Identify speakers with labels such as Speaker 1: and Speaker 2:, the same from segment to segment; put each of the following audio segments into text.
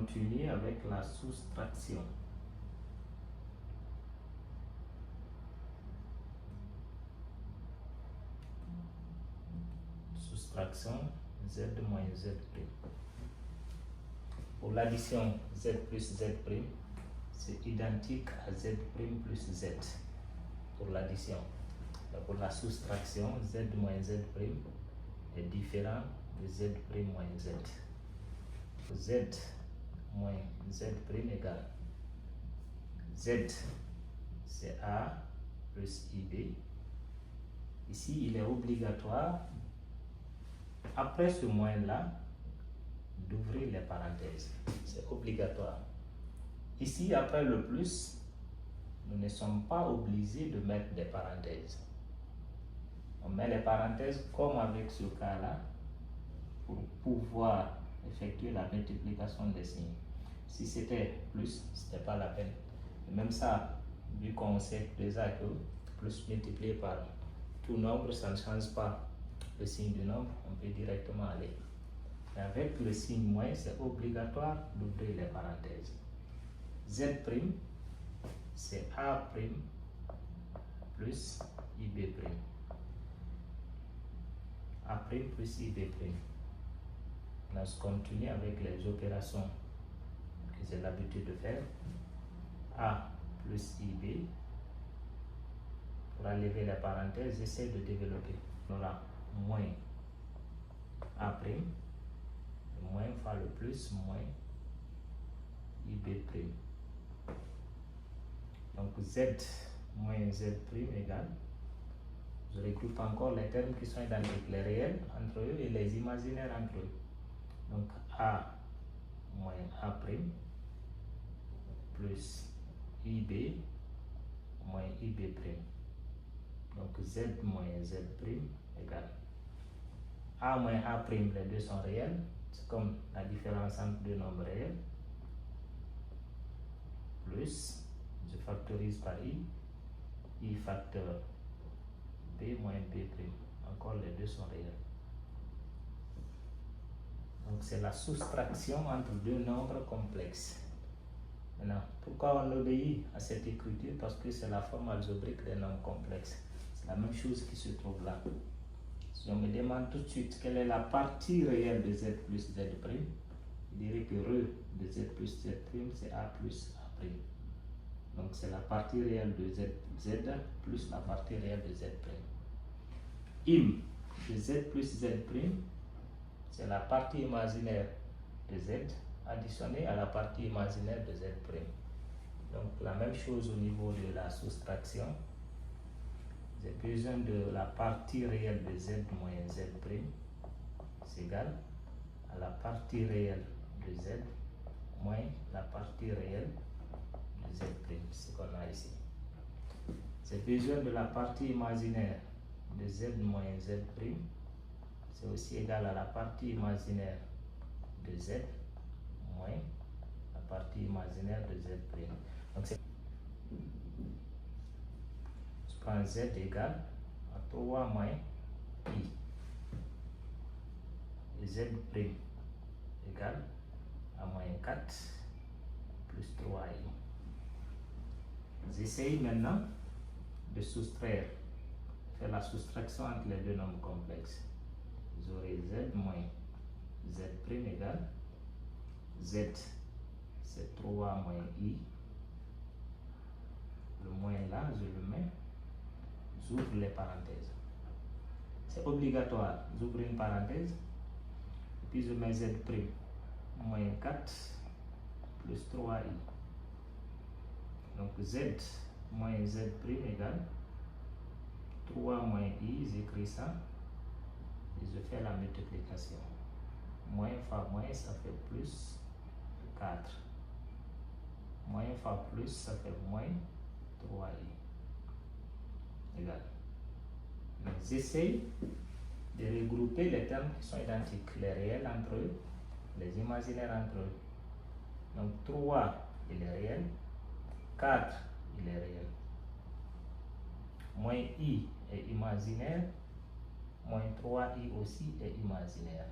Speaker 1: continue avec la soustraction. Soustraction z moins z'. Pour l'addition z plus z', c'est identique à z' plus z. Pour l'addition. Pour la soustraction, z moins z' est différent de z' moins z. Z moins z' égale z, c'est a plus ib. Ici, il est obligatoire, après ce moins-là, d'ouvrir les parenthèses. C'est obligatoire. Ici, après le plus, nous ne sommes pas obligés de mettre des parenthèses. On met les parenthèses comme avec ce cas-là pour pouvoir effectuer la multiplication des signes. Si c'était plus, ce n'était pas la peine. Et même ça, vu qu'on sait déjà que plus multiplié par tout nombre, ça ne change pas le signe du nombre, on peut directement aller. Et avec le signe moins, c'est obligatoire d'ouvrir les parenthèses. Z', c'est A' plus IB'. A' plus IB'. On se continue avec les opérations que j'ai l'habitude de faire. A plus IB. Pour enlever les parenthèses, j'essaie de développer. On aura moins A', moins fois le plus, moins IB'. Donc Z moins Z' égale, je regroupe encore les termes qui sont identiques, les réels entre eux et les imaginaires entre eux. Donc A moins A' plus IB moins IB'. Donc Z moins Z' égale A moins A', les deux sont réels, c'est comme la différence entre deux nombres réels, plus, je factorise par I facteur B moins B', encore les deux sont réels. Donc c'est la soustraction entre deux nombres complexes. Maintenant, pourquoi on obéit à cette écriture? Parce que c'est la forme algébrique des nombres complexes. C'est la même chose qui se trouve là. Si on me demande tout de suite quelle est la partie réelle de Z plus Z', je dirais que Re de Z plus Z', c'est A plus A'. Donc c'est la partie réelle de Z plus la partie réelle de Z'. Im de Z plus Z', c'est la partie imaginaire de Z additionnée à la partie imaginaire de Z'. Donc la même chose au niveau de la soustraction. J'ai besoin de la partie réelle de Z moins Z', c'est égal à la partie réelle de Z moins la partie réelle de Z', c'est ce qu'on a ici. J'ai besoin de la partie imaginaire de Z moins Z', c'est aussi égal à la partie imaginaire de Z moins la partie imaginaire de Z'. Donc c'est, je prends Z égale à 3 moins I. Et Z' égale à moins 4 plus 3I. J'essaye maintenant de soustraire, faire la soustraction entre les deux nombres complexes. J'aurai Z moins Z' égale Z, c'est 3 moins I. Le moins là, je le mets, j'ouvre les parenthèses. C'est obligatoire, j'ouvre une parenthèse, puis je mets Z' moins 4 plus 3I. Donc Z moins Z' égale 3 moins I, j'écris ça, et je fais la multiplication. Moins fois moins, ça fait plus 4. Moins fois plus, ça fait moins 3i. Égal. J'essaie de regrouper les termes qui sont identiques, les réels entre eux, les imaginaires entre eux. Donc 3, il est réel. 4, il est réel. Moins i est imaginaire. Moins 3i aussi est imaginaire.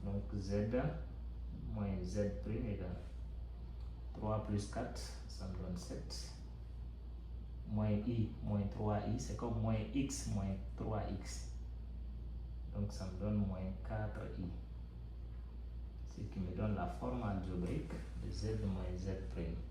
Speaker 1: Donc Z moins z' égale 3 plus 4, ça me donne 7. Moins i moins 3i, c'est comme moins x moins 3x. Donc ça me donne moins 4i. Ce qui me donne la forme algébrique de z moins z'.